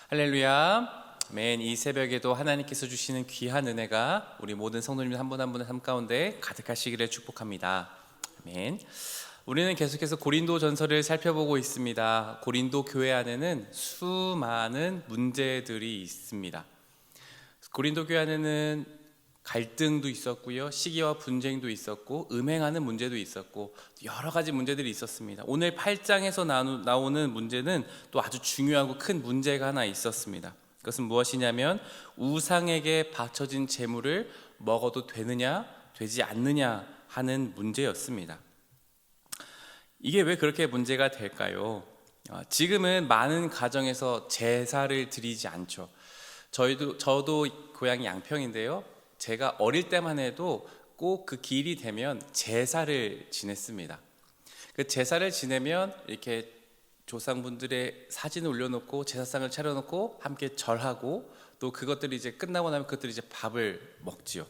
할렐루야. 맨 이 새벽에도 하나님께서 주시는 귀한 은혜가 우리 모든 성도님 한 분 한 분의 삶 가운데 가득하시기를 축복합니다. 아멘. 우리는 계속해서 고린도 전서를 살펴보고 있습니다. 고린도 교회 안에는 수많은 문제들이 있습니다. 고린도 교회 안에는 갈등도 있었고요, 시기와 분쟁도 있었고, 음행하는 문제도 있었고, 여러 가지 문제들이 있었습니다. 오늘 8장에서 나오는 문제는 또 아주 중요하고 큰 문제가 하나 있었습니다. 그것은 무엇이냐면 우상에게 바쳐진 제물을 먹어도 되느냐 되지 않느냐 하는 문제였습니다. 이게 왜 그렇게 문제가 될까요? 지금은 많은 가정에서 제사를 드리지 않죠. 저도 고향이 양평인데요, 제가 어릴 때만 해도 꼭 그 길이 되면 제사를 지냈습니다. 그 제사를 지내면 이렇게 조상분들의 사진을 올려놓고 제사상을 차려놓고 함께 절하고, 또 그것들이 이제 끝나고 나면 그것들이 이제 밥을 먹지요.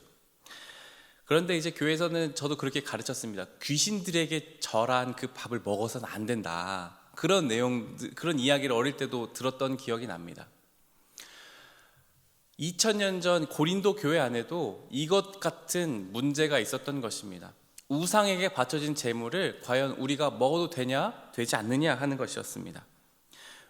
그런데 이제 교회에서는 저도 그렇게 가르쳤습니다. 귀신들에게 절한 그 밥을 먹어서는 안 된다. 그런 이야기를 어릴 때도 들었던 기억이 납니다. 2000년 전 고린도 교회 안에도 이것 같은 문제가 있었던 것입니다. 우상에게 바쳐진 제물을 과연 우리가 먹어도 되냐 되지 않느냐 하는 것이었습니다.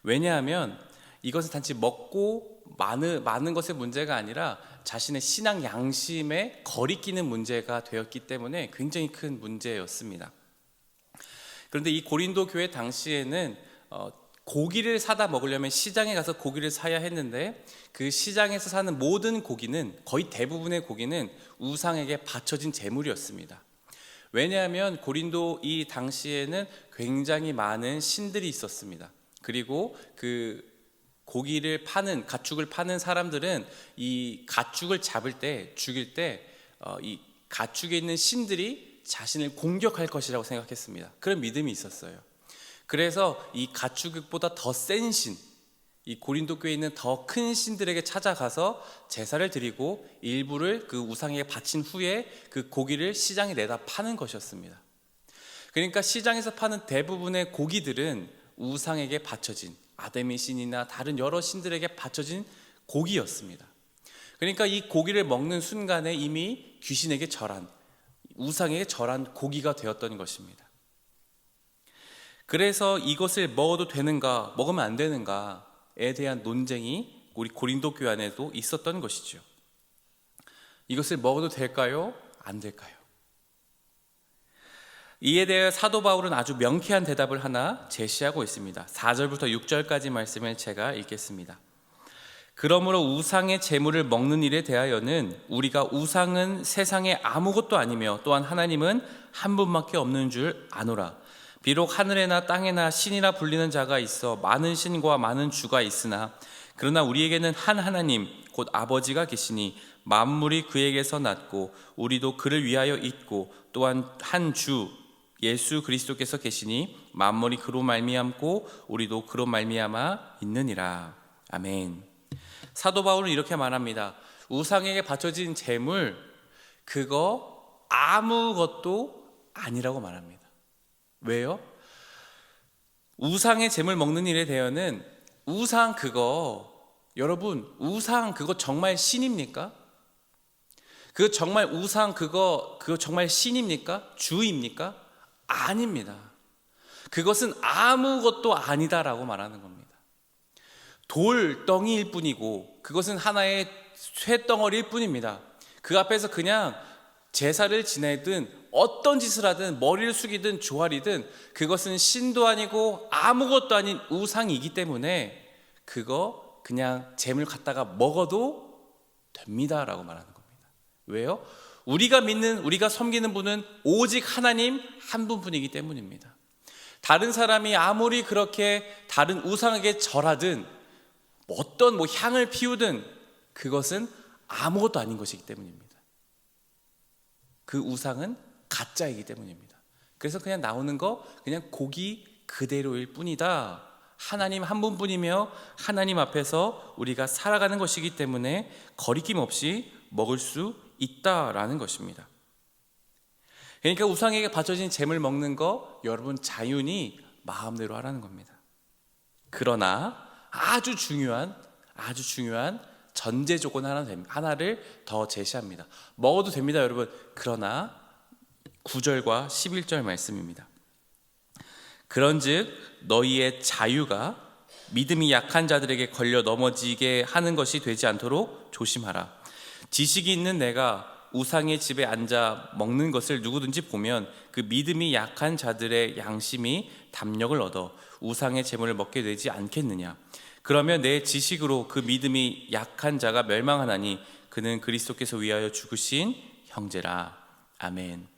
왜냐하면 이것은 단지 먹고 많은 것의 문제가 아니라 자신의 신앙 양심에 거리끼는 문제가 되었기 때문에 굉장히 큰 문제였습니다. 그런데 이 고린도 교회 당시에는 고기를 사다 먹으려면 시장에 가서 고기를 사야 했는데, 그 시장에서 사는 모든 고기는, 거의 대부분의 고기는 우상에게 바쳐진 제물이었습니다. 왜냐하면 고린도 이 당시에는 굉장히 많은 신들이 있었습니다. 그리고 그 고기를 파는, 가축을 파는 사람들은 이 가축을 잡을 때, 죽일 때 이 가축에 있는 신들이 자신을 공격할 것이라고 생각했습니다. 그런 믿음이 있었어요. 그래서 이 가축보다 더 센 신, 이 고린도 교회에 있는 더 큰 신들에게 찾아가서 제사를 드리고 일부를 그 우상에게 바친 후에 그 고기를 시장에 내다 파는 것이었습니다. 그러니까 시장에서 파는 대부분의 고기들은 우상에게 바쳐진, 아데미 신이나 다른 여러 신들에게 바쳐진 고기였습니다. 그러니까 이 고기를 먹는 순간에 이미 귀신에게 절한, 우상에게 절한 고기가 되었던 것입니다. 그래서 이것을 먹어도 되는가, 먹으면 안 되는가에 대한 논쟁이 우리 고린도 교회 안에도 있었던 것이죠. 이것을 먹어도 될까요? 안 될까요? 이에 대해 사도 바울은 아주 명쾌한 대답을 하나 제시하고 있습니다. 4절부터 6절까지 말씀을 제가 읽겠습니다. 그러므로 우상의 제물을 먹는 일에 대하여는 우리가 우상은 세상에 아무것도 아니며 또한 하나님은 한 분밖에 없는 줄 아노라. 비록 하늘에나 땅에나 신이라 불리는 자가 있어 많은 신과 많은 주가 있으나 그러나 우리에게는 한 하나님 곧 아버지가 계시니 만물이 그에게서 났고 우리도 그를 위하여 있고 또한 한 주 예수 그리스도께서 계시니 만물이 그로 말미암고 우리도 그로 말미암아 있느니라. 아멘. 사도 바울은 이렇게 말합니다. 우상에게 바쳐진 제물, 그거 아무것도 아니라고 말합니다. 왜요? 우상의 제물 먹는 일에 대해서는 여러분 우상 그거 정말 신입니까? 그 정말 우상 그거 정말 신입니까? 주입니까? 아닙니다. 그것은 아무것도 아니다라고 말하는 겁니다. 돌덩이일 뿐이고 그것은 하나의 쇠덩어리일 뿐입니다. 그 앞에서 그냥 제사를 지내든 어떤 짓을 하든 머리를 숙이든 조아리든 그것은 신도 아니고 아무것도 아닌 우상이기 때문에 그거 그냥 재물 갖다가 먹어도 됩니다라고 말하는 겁니다. 왜요? 우리가 섬기는 분은 오직 하나님 한 분뿐이기 때문입니다. 다른 사람이 아무리 그렇게 다른 우상에게 절하든 어떤 향을 피우든 그것은 아무것도 아닌 것이기 때문입니다. 그 우상은 가짜이기 때문입니다. 그래서 그냥 나오는 거 그냥 고기 그대로일 뿐이다. 하나님 한 분뿐이며 하나님 앞에서 우리가 살아가는 것이기 때문에 거리낌 없이 먹을 수 있다라는 것입니다. 그러니까 우상에게 바쳐진 재물 먹는 거 여러분 자유니 마음대로 하라는 겁니다. 그러나 아주 중요한 아주 중요한 전제 조건 하나를 더 제시합니다. 먹어도 됩니다, 여러분. 그러나 9절과 11절 말씀입니다. 그런즉 너희의 자유가 믿음이 약한 자들에게 걸려 넘어지게 하는 것이 되지 않도록 조심하라. 지식이 있는 내가 우상의 집에 앉아 먹는 것을 누구든지 보면 그 믿음이 약한 자들의 양심이 담력을 얻어 우상의 재물을 먹게 되지 않겠느냐. 그러면 내 지식으로 그 믿음이 약한 자가 멸망하나니 그는 그리스도께서 위하여 죽으신 형제라. 아멘.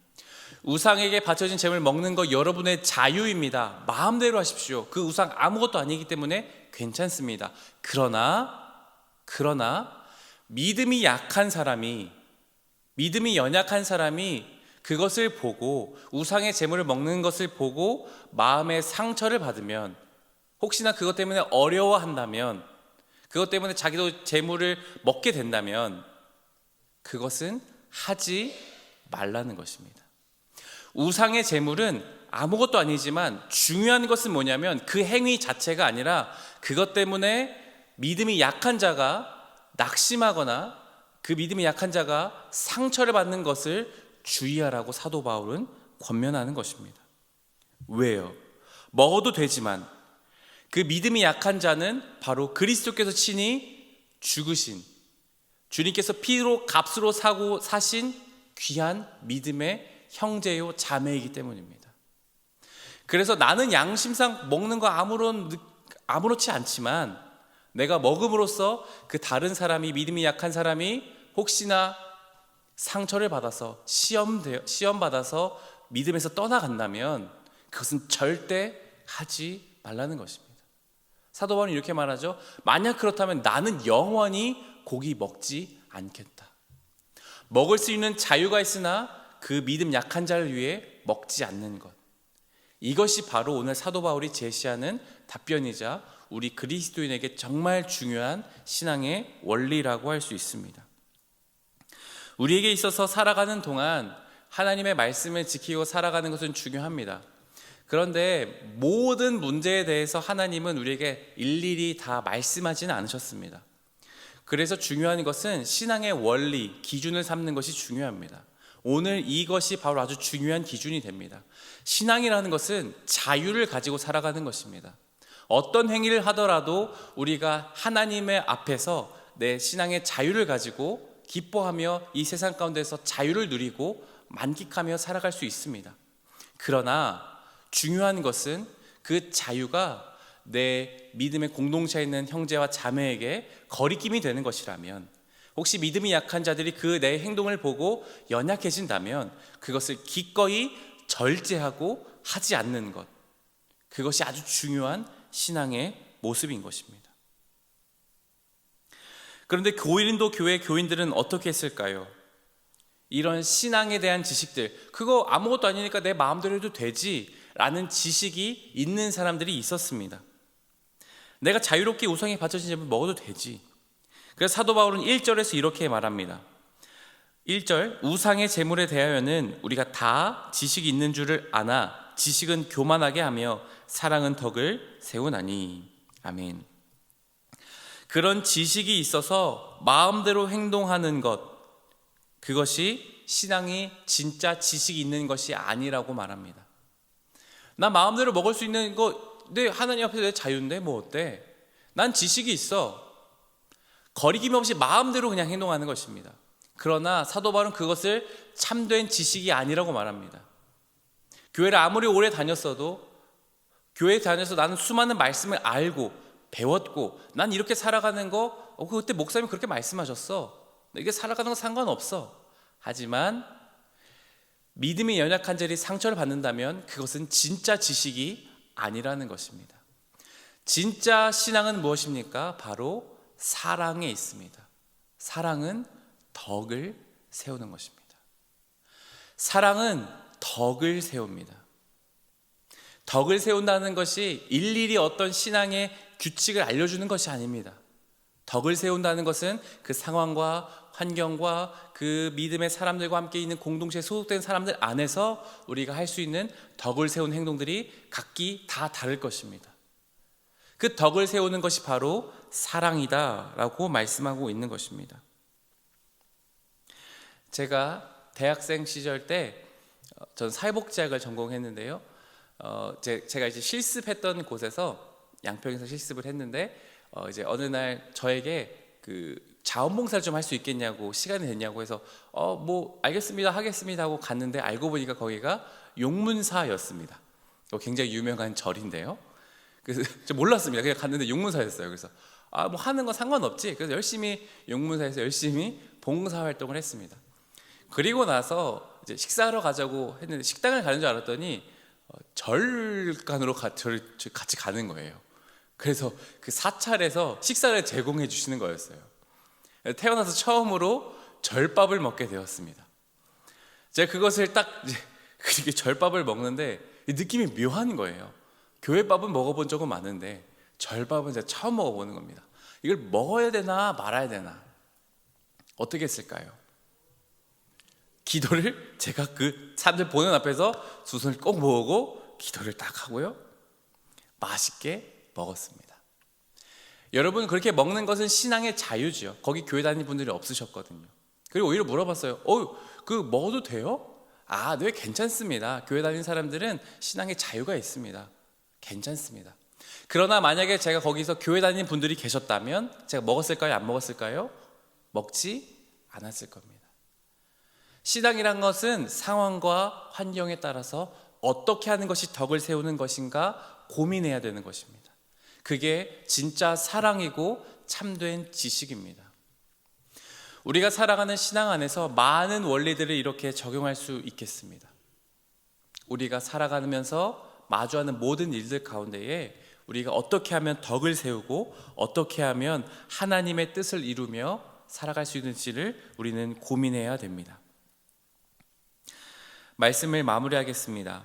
우상에게 바쳐진 재물 먹는 거 여러분의 자유입니다. 마음대로 하십시오. 그 우상 아무것도 아니기 때문에 괜찮습니다. 그러나 믿음이 약한 사람이, 믿음이 연약한 사람이 그것을 보고, 우상의 재물을 먹는 것을 보고 마음의 상처를 받으면, 혹시나 그것 때문에 어려워한다면, 그것 때문에 자기도 재물을 먹게 된다면 그것은 하지 말라는 것입니다. 우상의 재물은 아무것도 아니지만 중요한 것은 뭐냐면 그 행위 자체가 아니라 그것 때문에 믿음이 약한 자가 낙심하거나 그 믿음이 약한 자가 상처를 받는 것을 주의하라고 사도 바울은 권면하는 것입니다. 왜요? 먹어도 되지만 그 믿음이 약한 자는 바로 그리스도께서 친히 죽으신, 주님께서 피로 값으로 사신 귀한 믿음의 형제요 자매이기 때문입니다. 그래서 나는 양심상 먹는 거 아무렇지 않지만 내가 먹음으로써 그 다른 사람이, 믿음이 약한 사람이 혹시나 상처를 받아서 시험 받아서 믿음에서 떠나간다면 그것은 절대 하지 말라는 것입니다. 사도 바울은 이렇게 말하죠. 만약 그렇다면 나는 영원히 고기 먹지 않겠다. 먹을 수 있는 자유가 있으나 그 믿음 약한 자를 위해 먹지 않는 것. 이것이 바로 오늘 사도 바울이 제시하는 답변이자 우리 그리스도인에게 정말 중요한 신앙의 원리라고 할 수 있습니다. 우리에게 있어서 살아가는 동안 하나님의 말씀을 지키고 살아가는 것은 중요합니다. 그런데 모든 문제에 대해서 하나님은 우리에게 일일이 다 말씀하지는 않으셨습니다. 그래서 중요한 것은 신앙의 원리, 기준을 삼는 것이 중요합니다. 오늘 이것이 바로 아주 중요한 기준이 됩니다. 신앙이라는 것은 자유를 가지고 살아가는 것입니다. 어떤 행위를 하더라도 우리가 하나님의 앞에서 내 신앙의 자유를 가지고 기뻐하며 이 세상 가운데서 자유를 누리고 만끽하며 살아갈 수 있습니다. 그러나 중요한 것은 그 자유가 내 믿음의 공동체에 있는 형제와 자매에게 거리낌이 되는 것이라면, 혹시 믿음이 약한 자들이 그 내 행동을 보고 연약해진다면 그것을 기꺼이 절제하고 하지 않는 것, 그것이 아주 중요한 신앙의 모습인 것입니다. 그런데 고린도 교회 교인들은 어떻게 했을까요? 이런 신앙에 대한 지식들, 그거 아무것도 아니니까 내 마음대로 해도 되지 라는 지식이 있는 사람들이 있었습니다. 내가 자유롭게 우상에 바쳐진 재물 먹어도 되지. 그래서 사도 바울은 1절에서 이렇게 말합니다. 1절, 우상의 재물에 대하여는 우리가 다 지식이 있는 줄을 아나 지식은 교만하게 하며 사랑은 덕을 세우나니. 아멘. 그런 지식이 있어서 마음대로 행동하는 것, 그것이 신앙이 진짜 지식이 있는 것이 아니라고 말합니다. 나 마음대로 먹을 수 있는 거, 내 하나님 앞에서 내 자유인데 뭐 어때? 난 지식이 있어. 거리낌 없이 마음대로 그냥 행동하는 것입니다. 그러나 사도 바울은 그것을 참된 지식이 아니라고 말합니다. 교회를 아무리 오래 다녔어도, 교회에 다녀서 나는 수많은 말씀을 알고 배웠고 난 이렇게 살아가는 거 그때 목사님이 그렇게 말씀하셨어. 이게 살아가는 건 상관없어. 하지만 믿음이 연약한 자들이 상처를 받는다면 그것은 진짜 지식이 아니라는 것입니다. 진짜 신앙은 무엇입니까? 바로 사랑에 있습니다. 사랑은 덕을 세우는 것입니다. 사랑은 덕을 세웁니다. 덕을 세운다는 것이 일일이 어떤 신앙의 규칙을 알려주는 것이 아닙니다. 덕을 세운다는 것은 그 상황과 환경과 그 믿음의 사람들과 함께 있는 공동체에 소속된 사람들 안에서 우리가 할 수 있는 덕을 세운 행동들이 각기 다 다를 것입니다. 그 덕을 세우는 것이 바로 사랑이다라고 말씀하고 있는 것입니다. 제가 대학생 시절 때 전 사회복지학을 전공했는데요. 제가 이제 실습했던 곳에서 양평에서 실습을 했는데 이제 어느 날 저에게 그 자원봉사를 좀 할 수 있겠냐고, 시간이 됐냐고 해서 뭐 알겠습니다 하겠습니다 하고 갔는데 알고 보니까 거기가 용문사였습니다. 굉장히 유명한 절인데요. 그래서 저 몰랐습니다. 그냥 갔는데 용문사였어요. 그래서 뭐 하는 건 상관없지. 그래서 열심히 용문사에서 열심히 봉사활동을 했습니다. 그리고 나서 이제 식사하러 가자고 했는데 식당을 가는 줄 알았더니 절간으로 같이 가는 거예요. 그래서 그 사찰에서 식사를 제공해 주시는 거였어요. 태어나서 처음으로 절밥을 먹게 되었습니다. 제가 그것을 딱 그렇게 절밥을 먹는데 느낌이 묘한 거예요. 교회밥은 먹어본 적은 많은데 절밥은 제가 처음 먹어보는 겁니다. 이걸 먹어야 되나 말아야 되나 어떻게 했을까요? 기도를 제가 그 사람들 보는 앞에서 두 손을 꼭 모으고 기도를 딱 하고요, 맛있게 먹었습니다. 여러분, 그렇게 먹는 것은 신앙의 자유지요. 거기 교회 다니는 분들이 없으셨거든요. 그리고 오히려 물어봤어요. 그 먹어도 돼요? 네, 괜찮습니다. 교회 다니는 사람들은 신앙의 자유가 있습니다. 괜찮습니다. 그러나 만약에 제가 거기서 교회 다니는 분들이 계셨다면 제가 먹었을까요? 안 먹었을까요? 먹지 않았을 겁니다. 신앙이란 것은 상황과 환경에 따라서 어떻게 하는 것이 덕을 세우는 것인가 고민해야 되는 것입니다. 그게 진짜 사랑이고 참된 지식입니다. 우리가 살아가는 신앙 안에서 많은 원리들을 이렇게 적용할 수 있겠습니다. 우리가 살아가면서 마주하는 모든 일들 가운데에 우리가 어떻게 하면 덕을 세우고 어떻게 하면 하나님의 뜻을 이루며 살아갈 수 있는지를 우리는 고민해야 됩니다. 말씀을 마무리하겠습니다.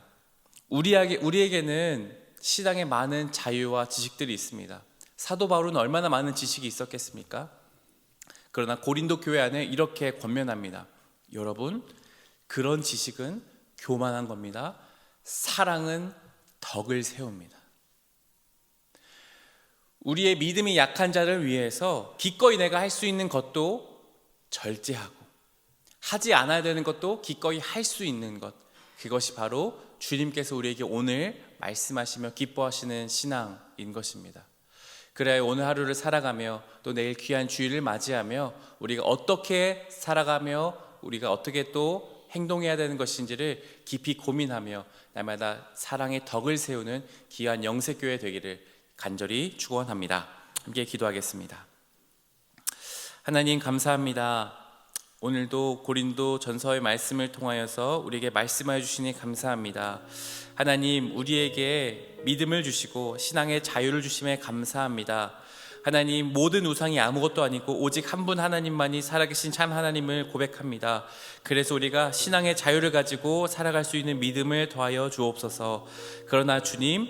우리에게는 신앙에 많은 자유와 지식들이 있습니다. 사도 바울은 얼마나 많은 지식이 있었겠습니까? 그러나 고린도 교회 안에 이렇게 권면합니다. 여러분, 그런 지식은 교만한 겁니다. 사랑은 덕을 세웁니다. 우리의 믿음이 약한 자를 위해서 기꺼이 내가 할 수 있는 것도 절제하고 하지 않아야 되는 것도 기꺼이 할 수 있는 것, 그것이 바로 주님께서 우리에게 오늘 말씀하시며 기뻐하시는 신앙인 것입니다. 그래야 오늘 하루를 살아가며 또 내일 귀한 주일을 맞이하며 우리가 어떻게 살아가며 우리가 어떻게 또 행동해야 되는 것인지를 깊이 고민하며 날마다 사랑의 덕을 세우는 귀한 영세교회 되기를 간절히 축원합니다. 함께 기도하겠습니다. 하나님, 감사합니다. 오늘도 고린도 전서의 말씀을 통하여서 우리에게 말씀하여 주시니 감사합니다. 하나님, 우리에게 믿음을 주시고 신앙의 자유를 주심에 감사합니다. 하나님, 모든 우상이 아무것도 아니고 오직 한 분 하나님만이 살아계신 참 하나님을 고백합니다. 그래서 우리가 신앙의 자유를 가지고 살아갈 수 있는 믿음을 더하여 주옵소서. 그러나 주님,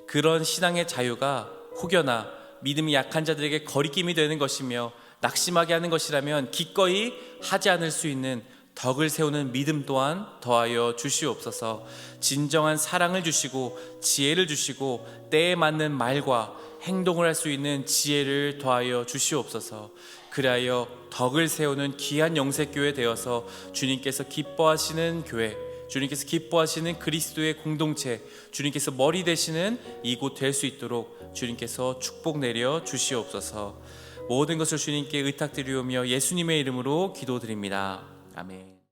그런 신앙의 자유가 혹여나 믿음이 약한 자들에게 거리낌이 되는 것이며 낙심하게 하는 것이라면 기꺼이 하지 않을 수 있는 덕을 세우는 믿음 또한 더하여 주시옵소서. 진정한 사랑을 주시고 지혜를 주시고 때에 맞는 말과 행동을 할 수 있는 지혜를 더하여 주시옵소서. 그리하여 덕을 세우는 귀한 영세교회 되어서 주님께서 기뻐하시는 교회, 주님께서 기뻐하시는 그리스도의 공동체, 주님께서 머리 되시는 이곳 될 수 있도록 주님께서 축복 내려 주시옵소서. 모든 것을 주님께 의탁드리오며 예수님의 이름으로 기도드립니다. 아멘.